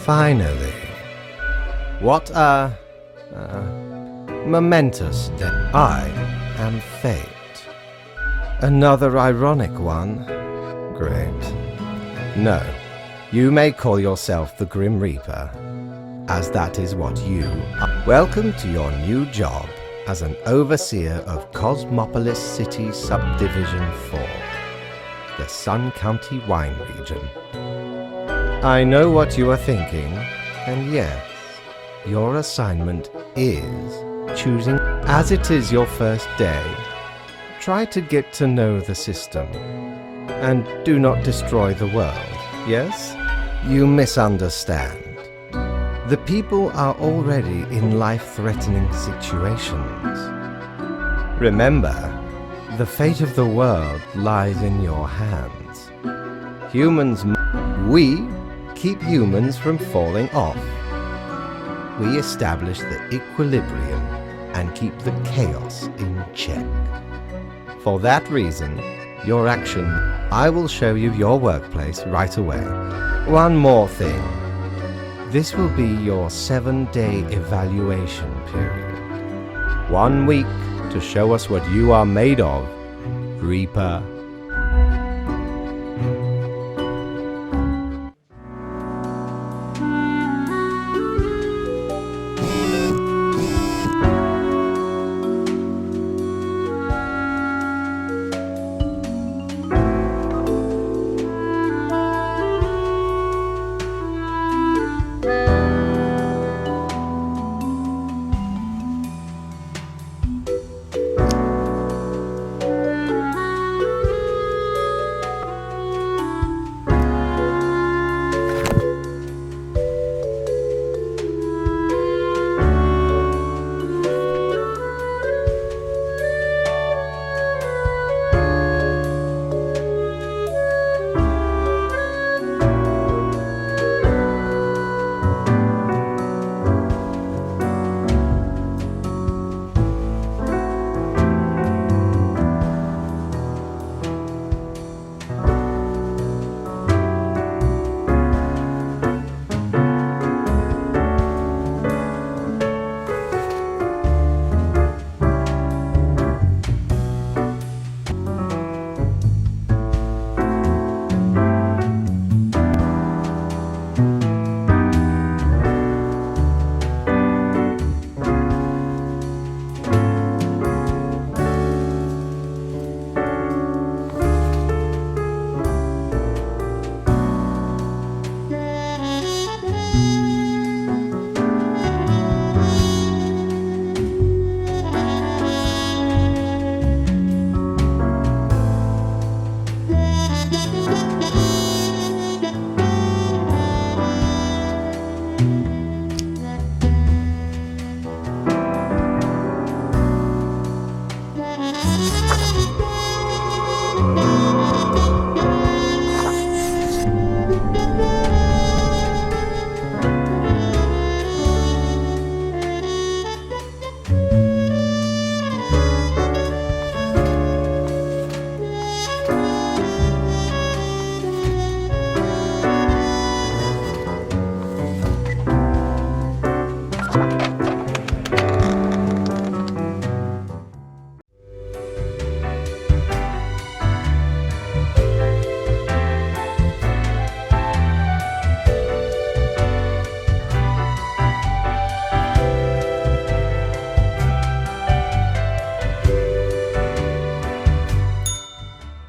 Finally, what a momentous day. I am fate. Another ironic one. Great. No, you may call yourself the Grim Reaper, as that is what you are. Welcome to your new job as an overseer of Cosmopolis City Subdivision 4, the Sun County Wine Region. I know what you are thinking, and yes, your assignment is choosing. As it is your first day, try to get to know the system, and do not destroy the world, yes? You misunderstand. The people are already in life-threatening situations. Remember, the fate of the world lies in your hands. We keep humans from falling off. We establish the equilibrium and keep the chaos in check. For that reason, your action, I will show you your workplace right away. One more thing. This will be your 7-day evaluation period. 1 week to show us what you are made of, Reaper.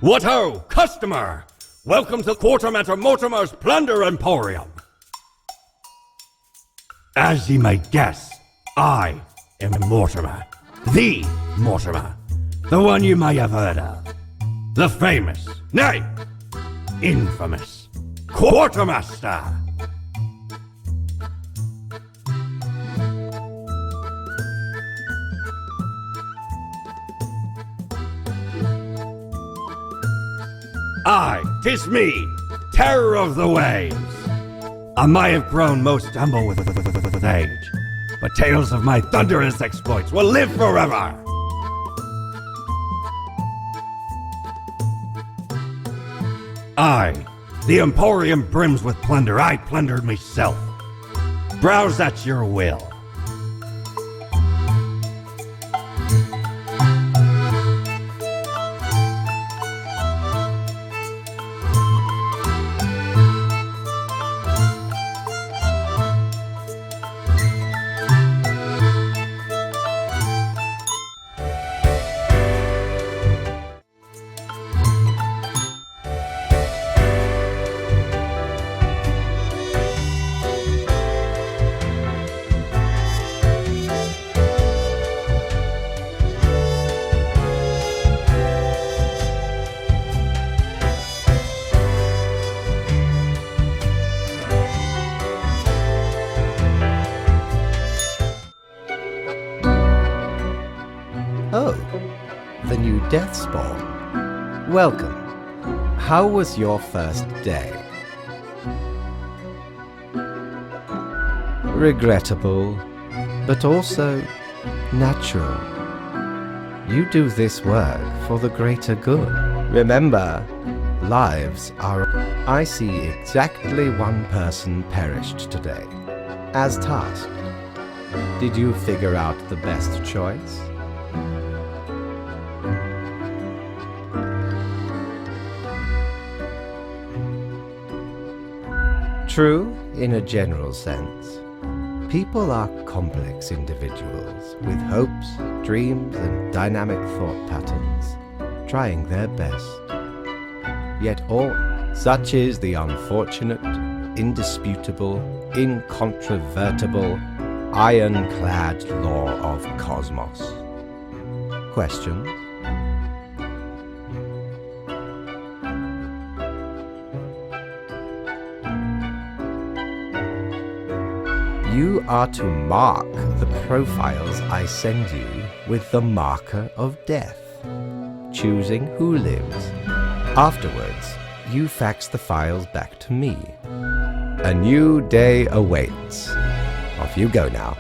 What ho, customer! Welcome to Quartermaster Mortimer's Plunder Emporium. As ye may guess, I am Mortimer. The Mortimer. The one you may have heard of. The famous, nay, infamous Quartermaster. Aye, 'tis me, terror of the waves. I may have grown most humble with age, but tales of my thunderous exploits will live forever. Aye, the Emporium brims with plunder. I plundered myself. Browse at your will. Oh, the new death spawn. Welcome. How was your first day? Regrettable, but also natural. You do this work for the greater good. Remember, lives are... I see exactly one person perished today, as tasked. Did you figure out the best choice? True, in a general sense. People are complex individuals with hopes, dreams, and dynamic thought patterns, trying their best. Yet all, such is the unfortunate, indisputable, incontrovertible, ironclad law of cosmos. Questions? You are to mark the profiles I send you with the marker of death, choosing who lives. Afterwards, you fax the files back to me. A new day awaits. Off you go now.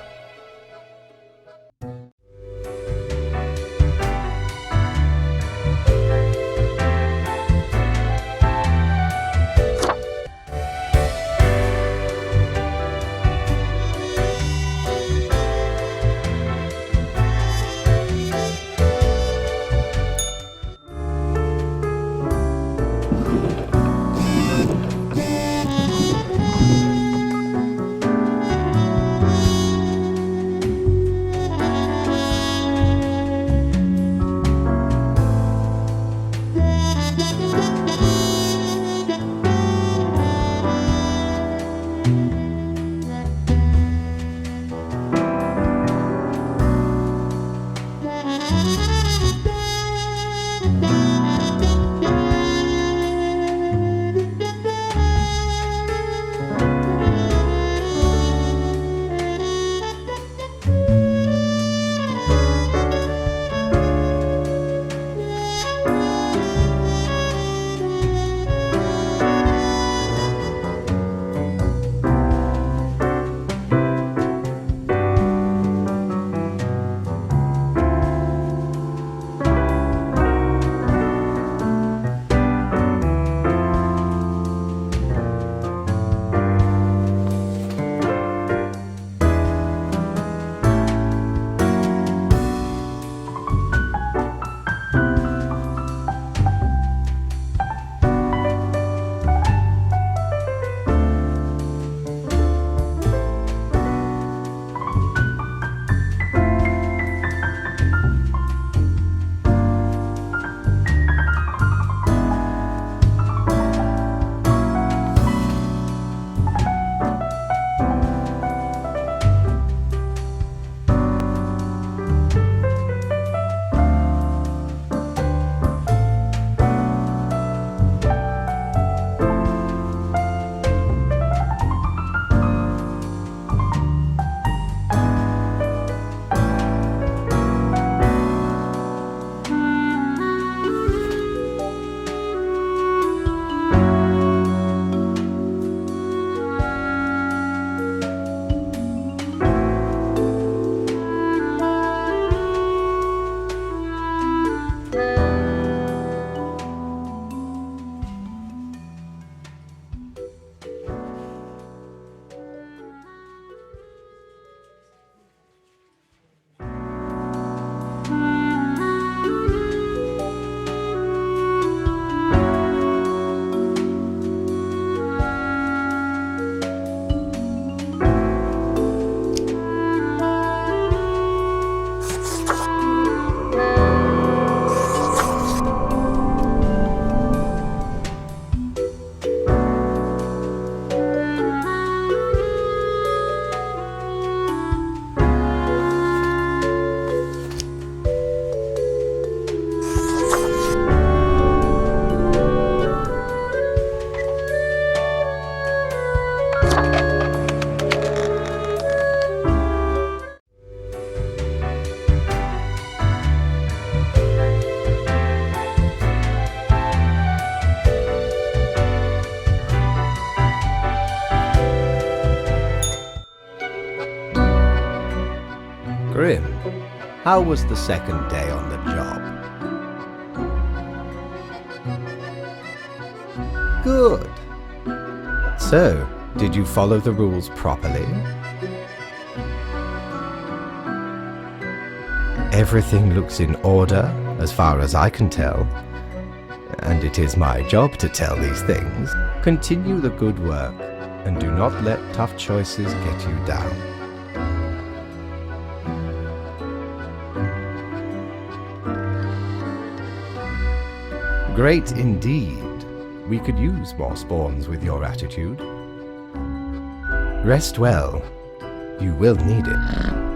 Grim, how was the second day on the job? Good. So, did you follow the rules properly? Everything looks in order, as far as I can tell. And it is my job to tell these things. Continue the good work, and do not let tough choices get you down. Great indeed. We could use more spawns with your attitude. Rest well. You will need it.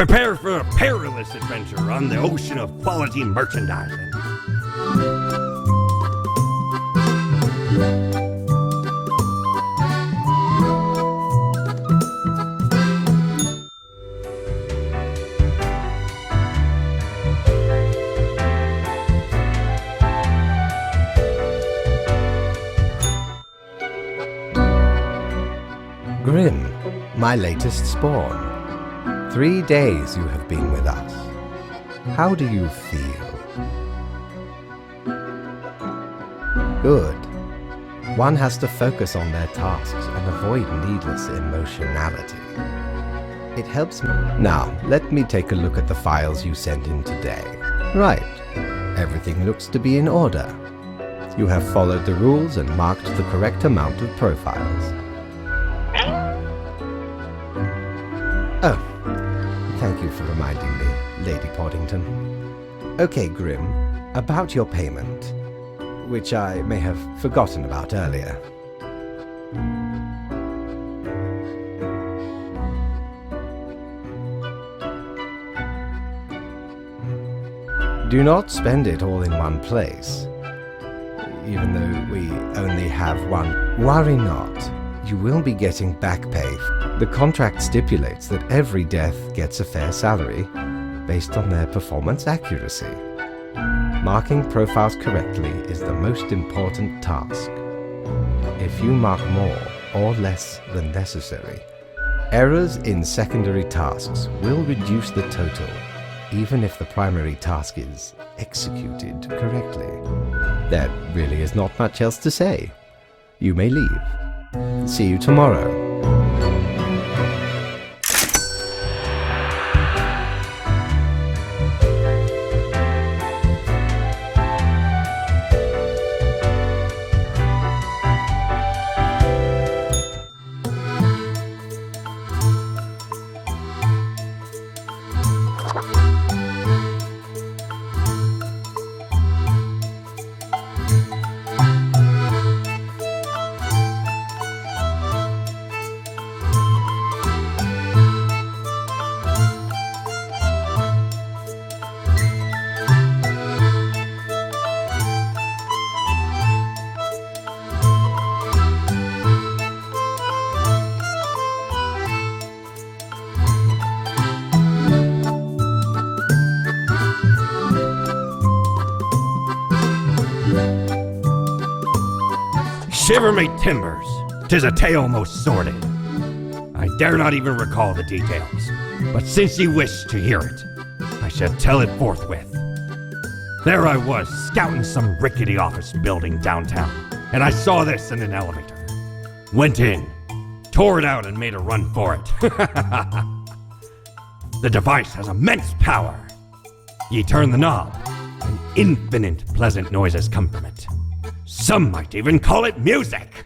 Prepare for a perilous adventure on the ocean of quality merchandising. Grim, my latest spawn. 3 days you have been with us. How do you feel? Good. One has to focus on their tasks and avoid needless emotionality. It helps me. Now, let me take a look at the files you sent in today. Right. Everything looks to be in order. You have followed the rules and marked the correct amount of profiles. Oh, thank you for reminding me, Lady Poddington. Okay, Grim, about your payment, which I may have forgotten about earlier. Do not spend it all in one place. Even though we only have one, worry not. You will be getting back pay. The contract stipulates that every death gets a fair salary based on their performance accuracy. Marking profiles correctly is the most important task. If you mark more or less than necessary, errors in secondary tasks will reduce the total, even if the primary task is executed correctly. There really is not much else to say. You may leave. See you tomorrow. Shiver me timbers, 'tis a tale most sordid. I dare not even recall the details, but since ye wish to hear it, I shall tell it forthwith. There I was, scouting some rickety office building downtown, and I saw this in an elevator. Went in, tore it out and made a run for it. The device has immense power. Ye turn the knob, and infinite pleasant noises come from it. Some might even call it music.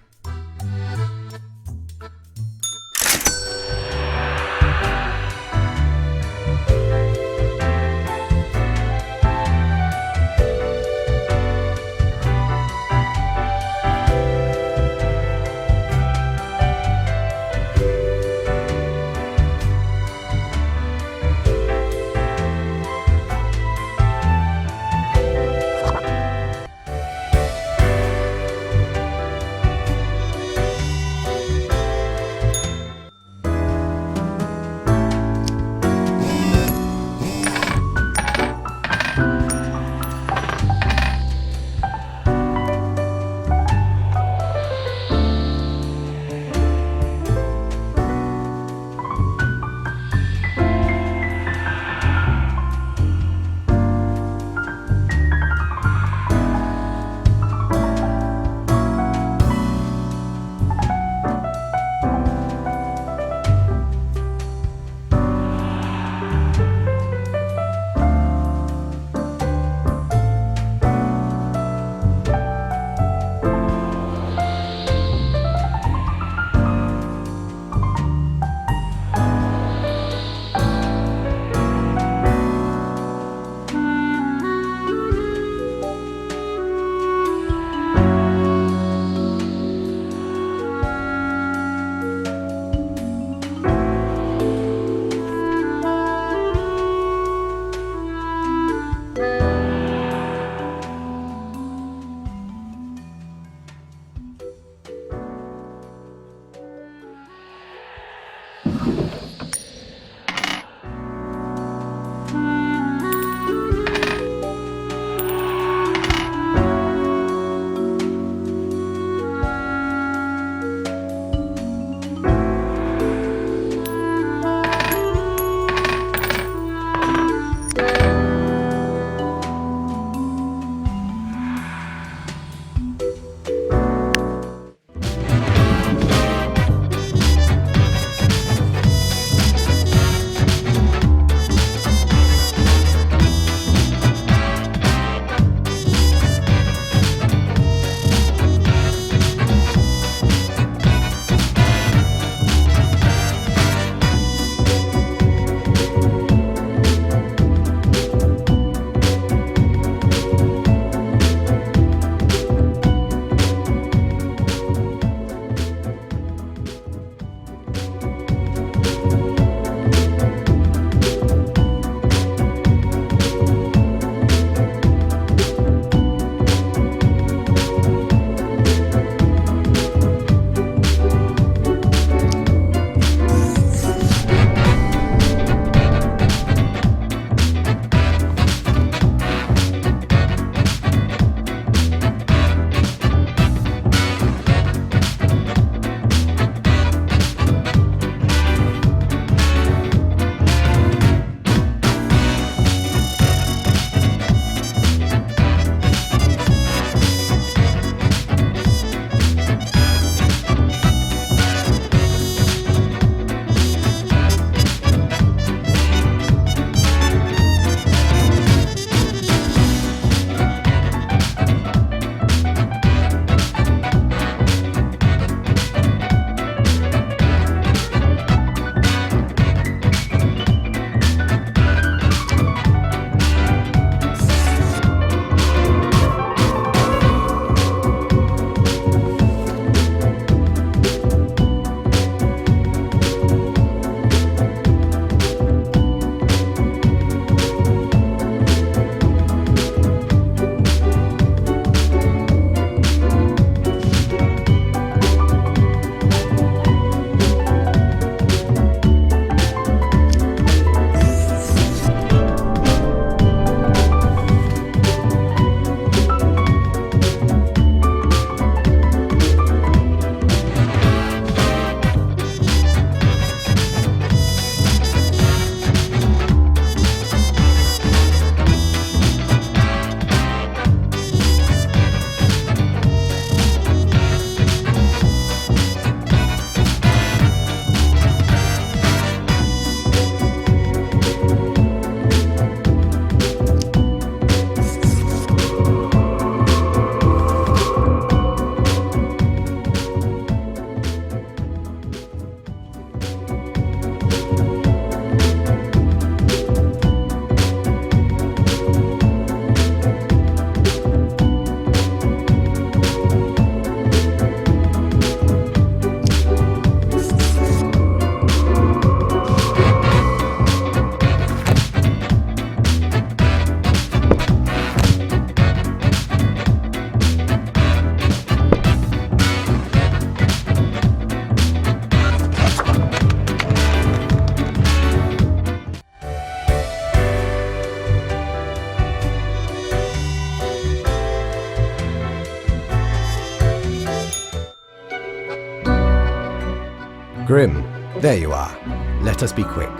Grim, there you are. Let us be quick.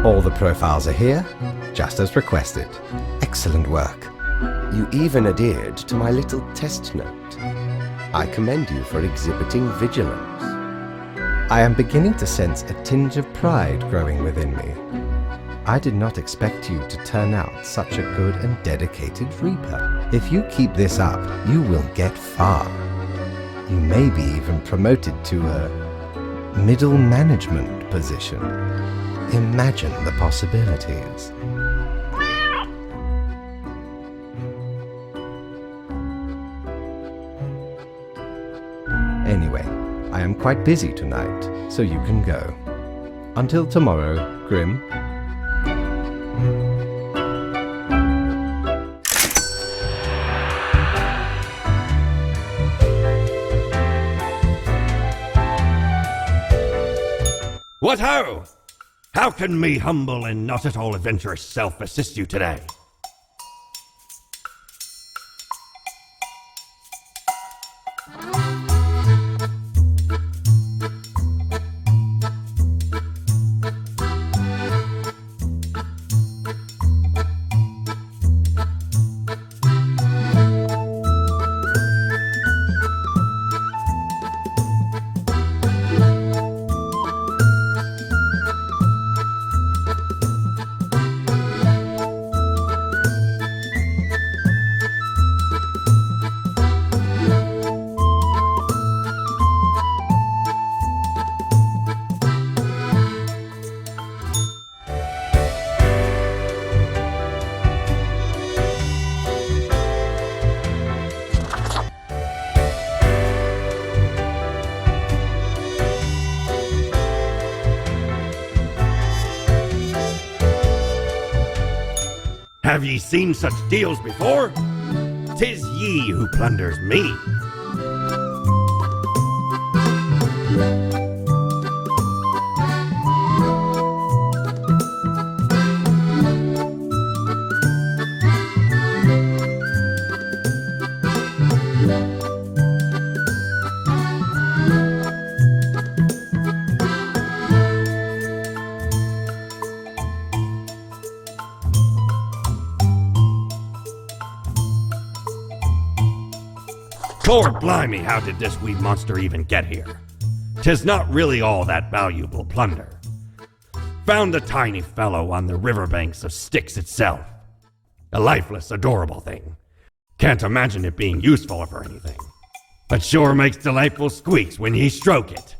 All the profiles are here, just as requested. Excellent work. You even adhered to my little test note. I commend you for exhibiting vigilance. I am beginning to sense a tinge of pride growing within me. I did not expect you to turn out such a good and dedicated reaper. If you keep this up, you will get far. You may be even promoted to a middle management position. Imagine the possibilities. Anyway, I am quite busy tonight, so you can go. Until tomorrow, Grim. What ho! How can me humble and not at all adventurous self assist you today? Have ye seen such deals before? 'Tis ye who plunders me. Lord blimey, how did this wee monster even get here? 'Tis not really all that valuable plunder. Found a tiny fellow on the riverbanks of Styx itself. A lifeless, adorable thing. Can't imagine it being useful for anything. But sure makes delightful squeaks when ye stroke it.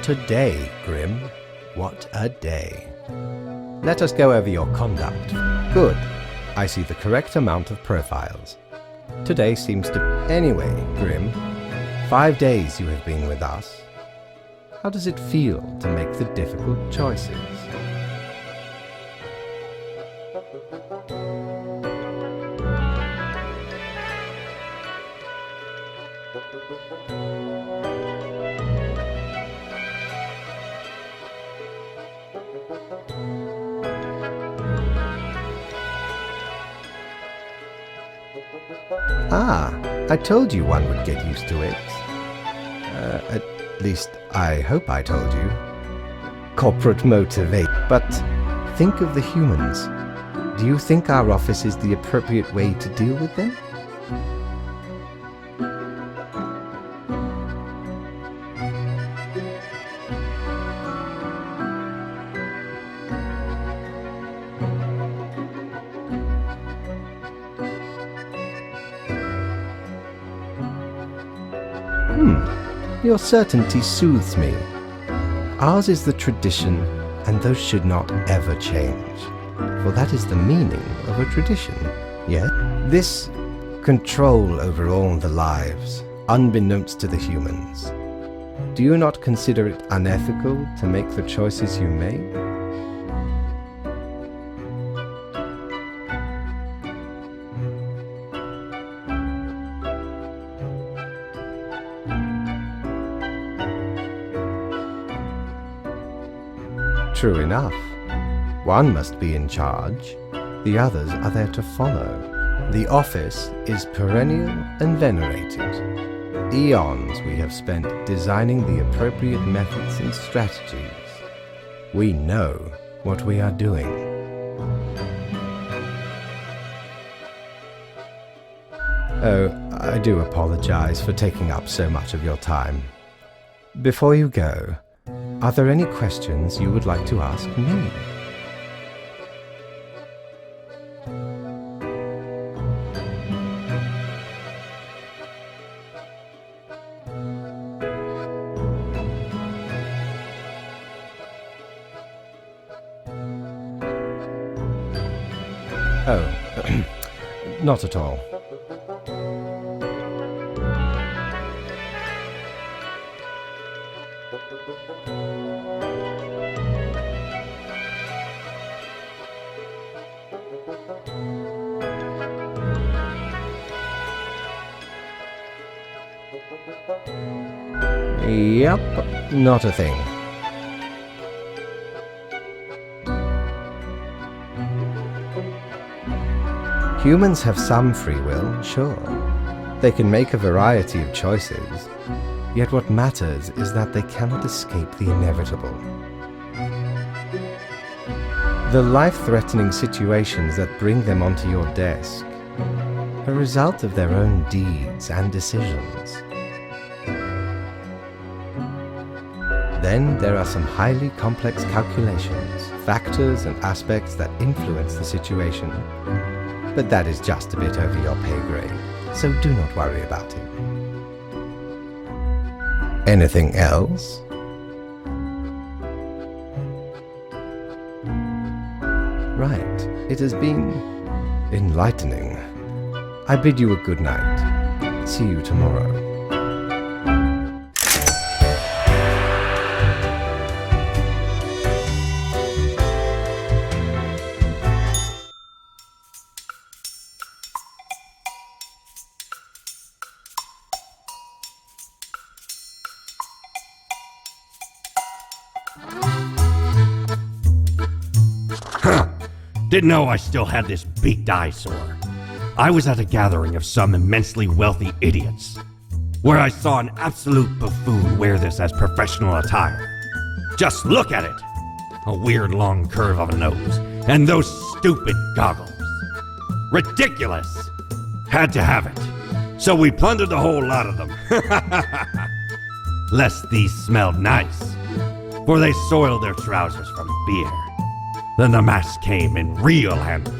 What a day, Grim. What a day. Let us go over your conduct. Good. I see the correct amount of profiles. Today seems to... Anyway, Grim, 5 days you have been with us. How does it feel to make the difficult choices? Ah, I told you one would get used to it. At least, I hope I told you. Corporate motivate. But think of the humans. Do you think our office is the appropriate way to deal with them? Your certainty soothes me. Ours is the tradition, and those should not ever change. For that is the meaning of a tradition, yes? This control over all the lives, unbeknownst to the humans. Do you not consider it unethical to make the choices you make? True enough. One must be in charge. The others are there to follow. The office is perennial and venerated. Eons we have spent designing the appropriate methods and strategies. We know what we are doing. Oh, I do apologize for taking up so much of your time. Before you go, are there any questions you would like to ask me? Oh, not at all. Yep, not a thing. Humans have some free will, sure. They can make a variety of choices, yet what matters is that they cannot escape the inevitable. The life-threatening situations that bring them onto your desk are a result of their own deeds and decisions. Then there are some highly complex calculations, factors and aspects that influence the situation. But that is just a bit over your pay grade, so do not worry about it. Anything else? Right, it has been enlightening. I bid you a good night. See you tomorrow. Didn't know I still had this beaked eyesore. I was at a gathering of some immensely wealthy idiots, where I saw an absolute buffoon wear this as professional attire. Just look at it! A weird long curve of a nose, and those stupid goggles. Ridiculous! Had to have it. So we plundered the whole lot of them. Lest these smelled nice, for they soiled their trousers from beer. Then the mask came in real handy.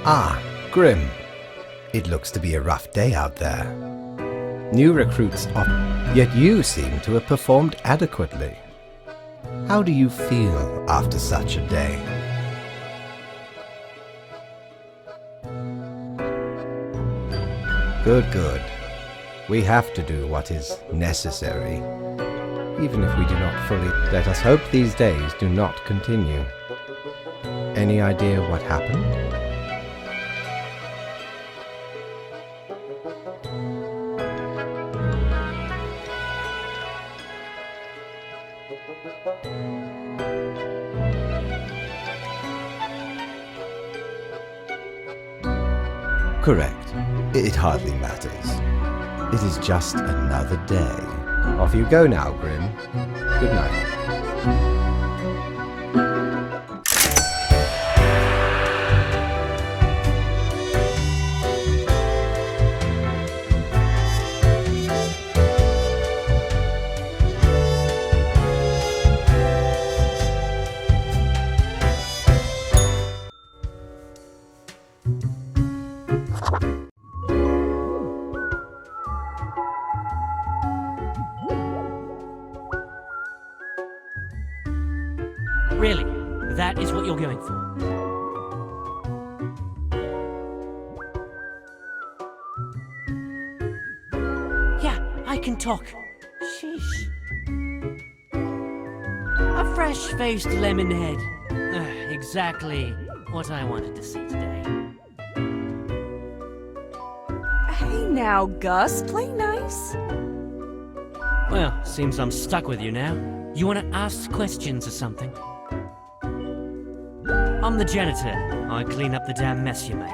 Ah, Grim. It looks to be a rough day out there. New recruits yet you seem to have performed adequately. How do you feel after such a day? Good, good. We have to do what is necessary. Even if we do not fully, let us hope these days do not continue. Any idea what happened? Correct. It hardly matters. It is just another day. Off you go now, Grim. Good night. Really? That is what you're going for? Yeah, I can talk. Sheesh. A fresh-faced lemon head. Exactly what I wanted to see today. Hey now, Gus, play nice. Well, seems I'm stuck with you now. You want to ask questions or something? I'm the janitor. I clean up the damn mess you make.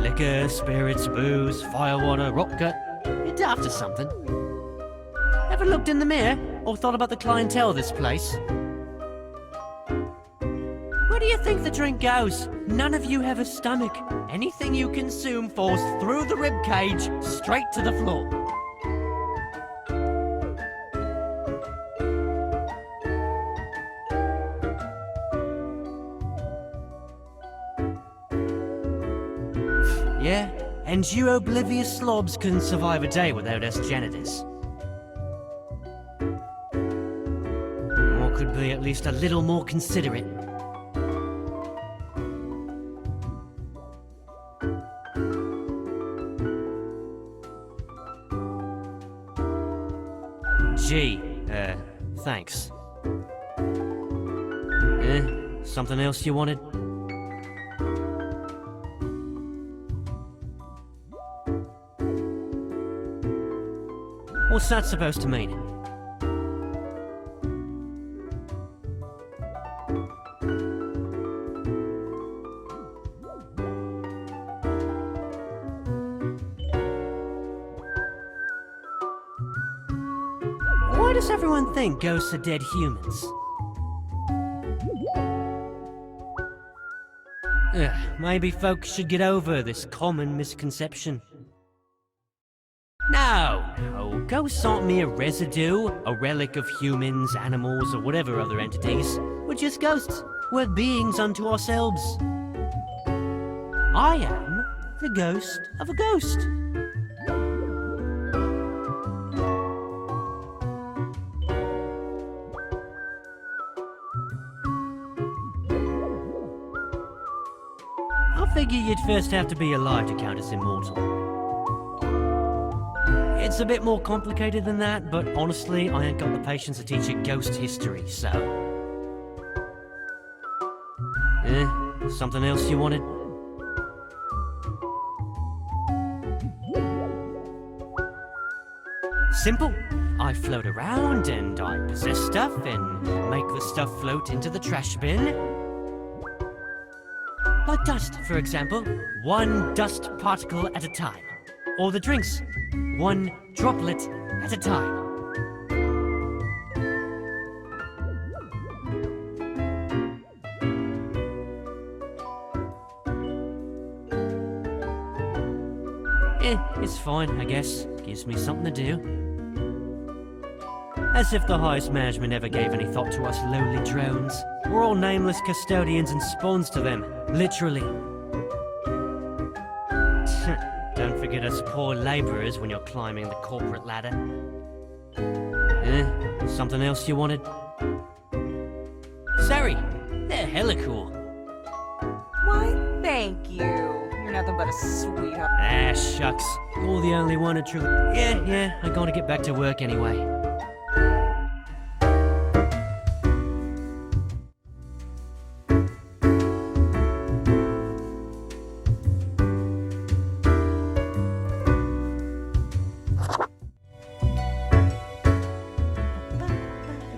Liquor, spirits, booze, firewater, rock gut. You're daft or something. Ever looked in the mirror or thought about the clientele of this place? Where do you think the drink goes? None of you have a stomach. Anything you consume falls through the rib cage straight to the floor. Yeah, and you oblivious slobs couldn't survive a day without us janitors. Or could be at least a little more considerate. Gee, thanks. Something else you wanted? What's that supposed to mean? Why does everyone think ghosts are dead humans? Maybe folks should get over this common misconception. No, ghosts aren't mere residue, a relic of humans, animals, or whatever other entities. We're just ghosts. We're beings unto ourselves. I am the ghost of a ghost. I figure you'd first have to be alive to count as immortal. It's a bit more complicated than that, but honestly, I ain't got the patience to teach a ghost history, so... something else you wanted? Simple. I float around and I possess stuff and make the stuff float into the trash bin. Like dust, for example. One dust particle at a time. Or the drinks. One droplet at a time. It's fine, I guess. Gives me something to do. As if the highest management ever gave any thought to us lowly drones. We're all nameless custodians and spawns to them. Literally. Don't forget us poor labourers when you're climbing the corporate ladder. Something else you wanted? Sorry, they're hella cool. Why, thank you. You're nothing but a sweetheart. Ah, shucks. You're the only one who truly... Yeah, I gotta get back to work anyway.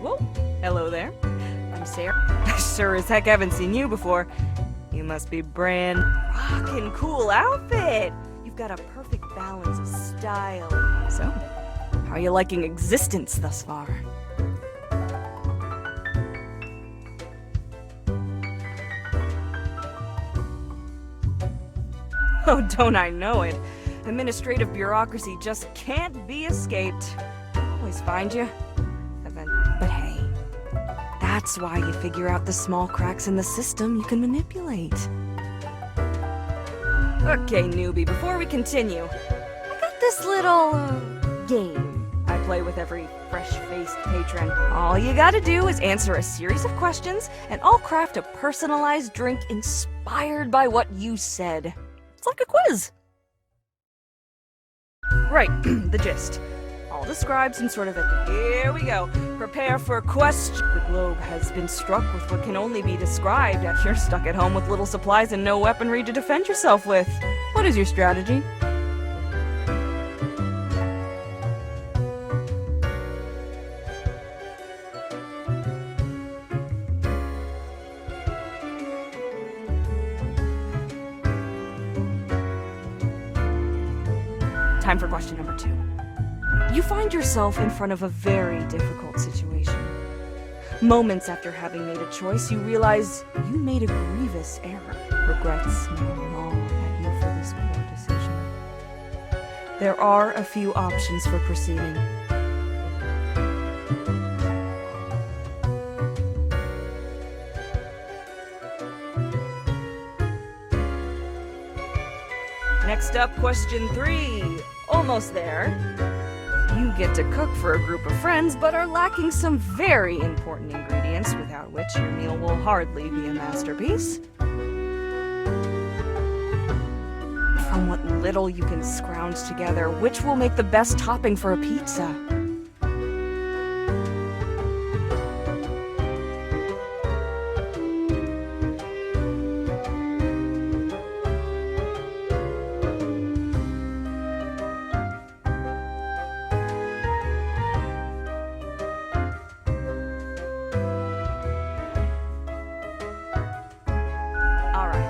Whoa, hello there. I'm Sarah. Sure as heck haven't seen you before. You must be brand rockin' cool outfit. You've got a perfect balance of style. So, how are you liking existence thus far? Oh, don't I know it. Administrative bureaucracy just can't be escaped. Always find you. But hey, that's why you figure out the small cracks in the system you can manipulate. Okay, newbie, before we continue, I got this little game I play with every fresh-faced patron. All you gotta do is answer a series of questions, and I'll craft a personalized drink inspired by what you said. It's like a quiz. Right, the gist. I'll describe some sort of a... Here we go. Prepare for a question. The globe has been struck with what can only be described as you're stuck at home with little supplies and no weaponry to defend yourself with. What is your strategy? Time for question number 2. You find yourself in front of a very difficult situation. Moments after having made a choice, you realize you made a grievous error. Regrets gnaw at you for this poor decision. There are a few options for proceeding. Next up, question 3. Almost there. You get to cook for a group of friends, but are lacking some very important ingredients without which your meal will hardly be a masterpiece. From what little you can scrounge together, which will make the best topping for a pizza?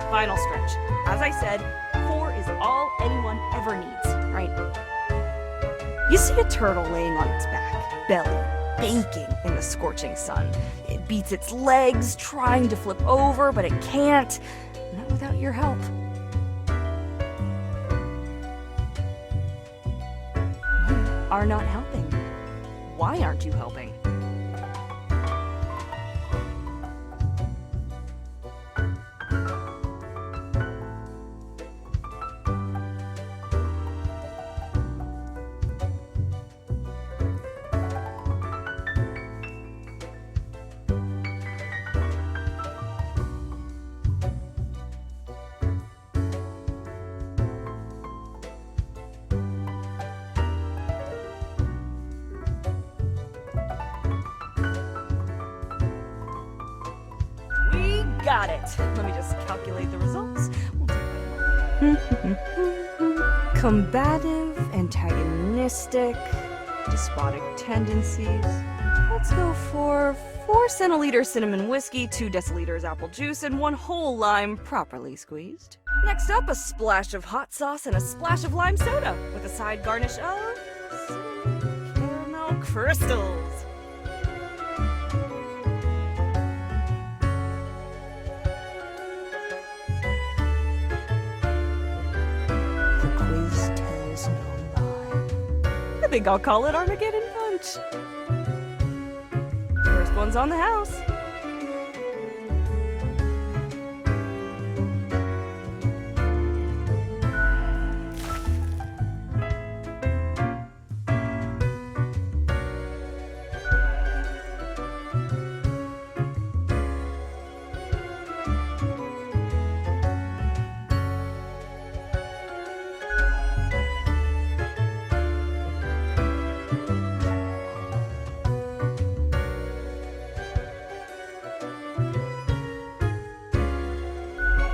Final stretch. As I said, 4 is all anyone ever needs, right? You see a turtle laying on its back, belly baking in the scorching sun. It beats its legs, trying to flip over, but it can't. Not without your help. You are not helping. Why aren't you helping? Got it. Let me just calculate the results. Combative, antagonistic, despotic tendencies. Let's go for 4 centiliters cinnamon whiskey, 2 deciliters apple juice, and 1 whole lime properly squeezed. Next up, a splash of hot sauce and a splash of lime soda, with a side garnish of cinnamon caramel crystals. I think I'll call it Armageddon Punch. First one's on the house.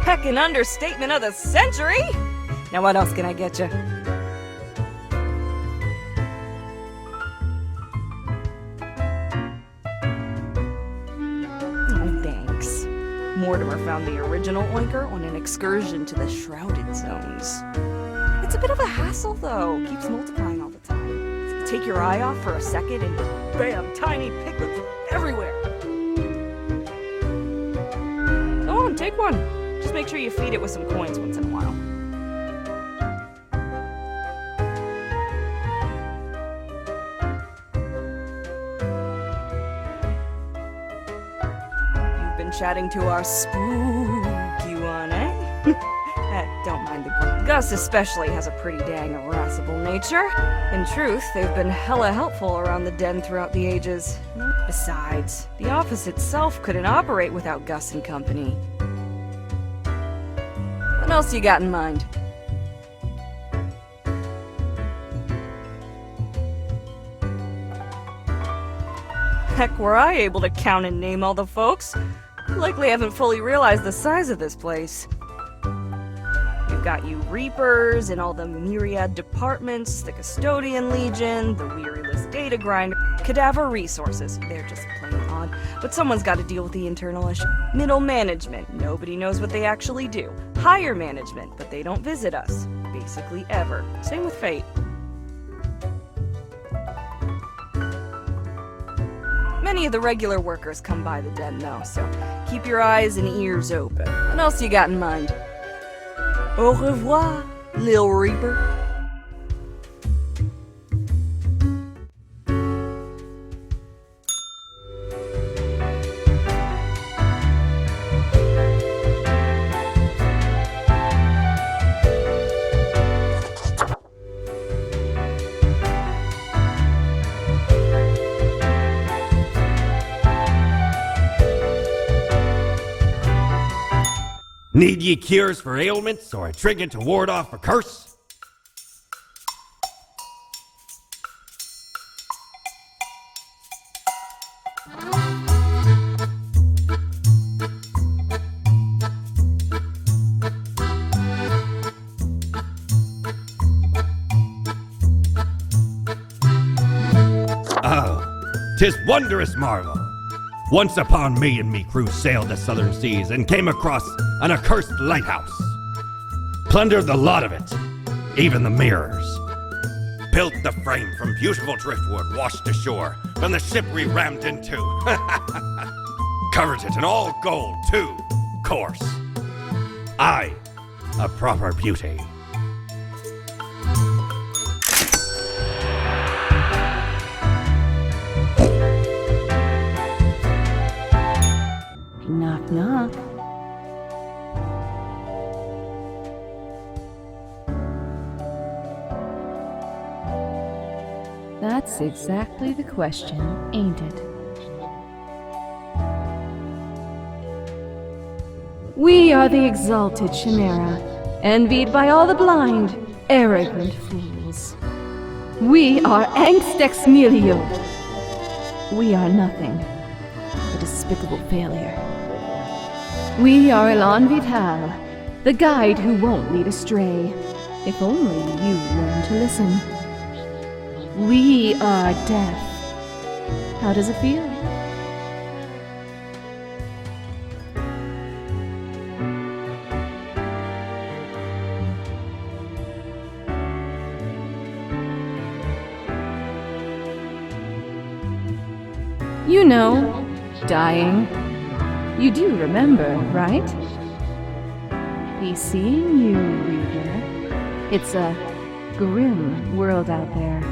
heckin' understatement of the century! Now what else can I get you? Oh, thanks. Mortimer found the original oinker on an excursion to the Shrouded Zones. It's a bit of a hassle, though. Keeps multiplying all the time. Take your eye off for a second and bam, tiny piglets everywhere. Go on, take one. Just make sure you feed it with some coins once in a while. You've been chatting to our spooky one, eh? Don't mind the group. Gus especially has a pretty dang irascible nature. In truth, they've been hella helpful around the den throughout the ages. Besides, the office itself couldn't operate without Gus and company. What else you got in mind? Heck, were I able to count and name all the folks? Likely haven't fully realized the size of this place. You've got you Reapers in all the myriad departments, the Custodian Legion, the weariless data grinder, cadaver resources. They're just plain odd, but someone's got to deal with the internal issue. Middle management, nobody knows what they actually do. Higher management, but they don't visit us. Basically ever. Same with Fate. Many of the regular workers come by the den though, so keep your eyes and ears open. What else you got in mind? Au revoir, Lil Reaper. Need ye cures for ailments or a trinket to ward off a curse? Oh, 'tis wondrous marvel. Once upon me and me crew sailed the southern seas and came across an accursed lighthouse. Plundered the lot of it, even the mirrors. Built the frame from beautiful driftwood washed ashore from the ship we rammed into. Covered it in all gold too, course. Aye, a proper beauty. Knock, knock. That's exactly the question, ain't it? We are the exalted chimera, envied by all the blind, arrogant fools. We are angst ex nihilo. We are nothing, a despicable failure. We are Elan Vital, the guide who won't lead astray, if only you learn to listen. We are death. How does it feel? You know, dying. You do remember, right? Be seeing you, Reader. It's a grim world out there.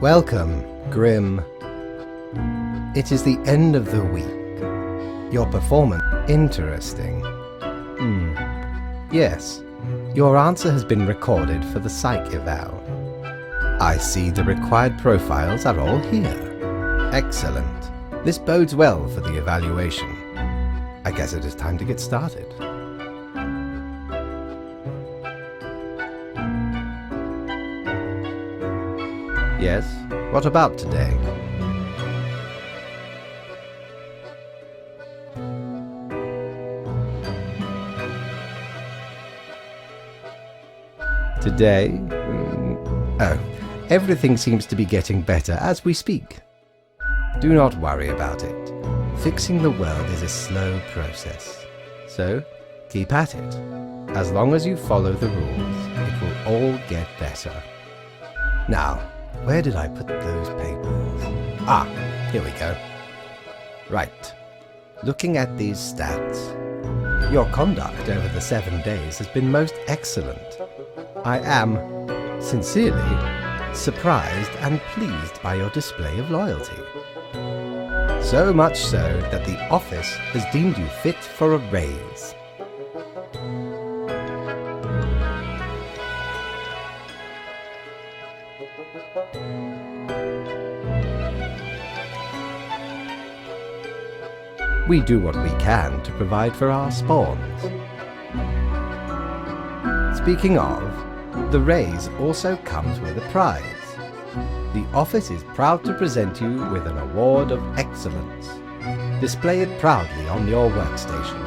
Welcome, Grim. It is the end of the week. Your performance interesting. Yes, your answer has been recorded for the psych eval. I see the required profiles are all here. Excellent. This bodes well for the evaluation. I guess it is time to get started. Yes, what about today? Today? Oh, everything seems to be getting better as we speak. Do not worry about it. Fixing the world is a slow process. So, keep at it. As long as you follow the rules, it will all get better. Now, where did I put those papers? Ah, here we go. Right. Looking at these stats, your conduct over the 7 days has been most excellent. I am, sincerely, surprised and pleased by your display of loyalty. So much so that the office has deemed you fit for a raise. We do what we can to provide for our spawns. Speaking of, the raise also comes with a prize. The office is proud to present you with an award of excellence. Display it proudly on your workstation.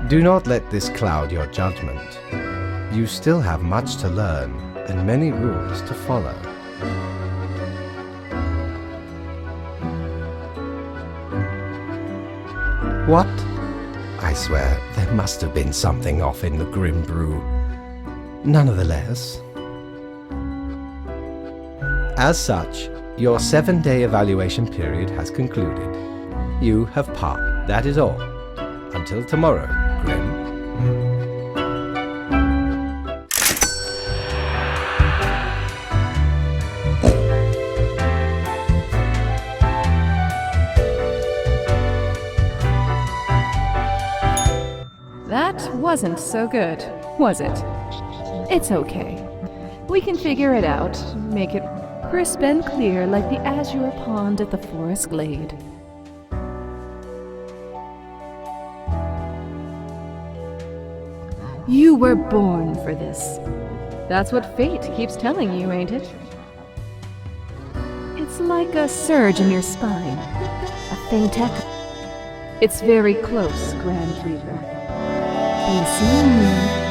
Do not let this cloud your judgment. You still have much to learn and many rules to follow. What? I swear, there must have been something off in the grim brew. Nonetheless. As such, your 7-day evaluation period has concluded. You have passed. That is all. Until tomorrow, Grim. That wasn't so good, was it? It's okay. We can figure it out, make it crisp and clear like the azure pond at the forest glade. You were born for this. That's what fate keeps telling you, ain't it? It's like a surge in your spine, a faint echo. It's very close, Grand Reaper. Be seen.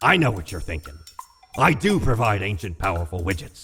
I know what you're thinking. I do provide ancient powerful widgets.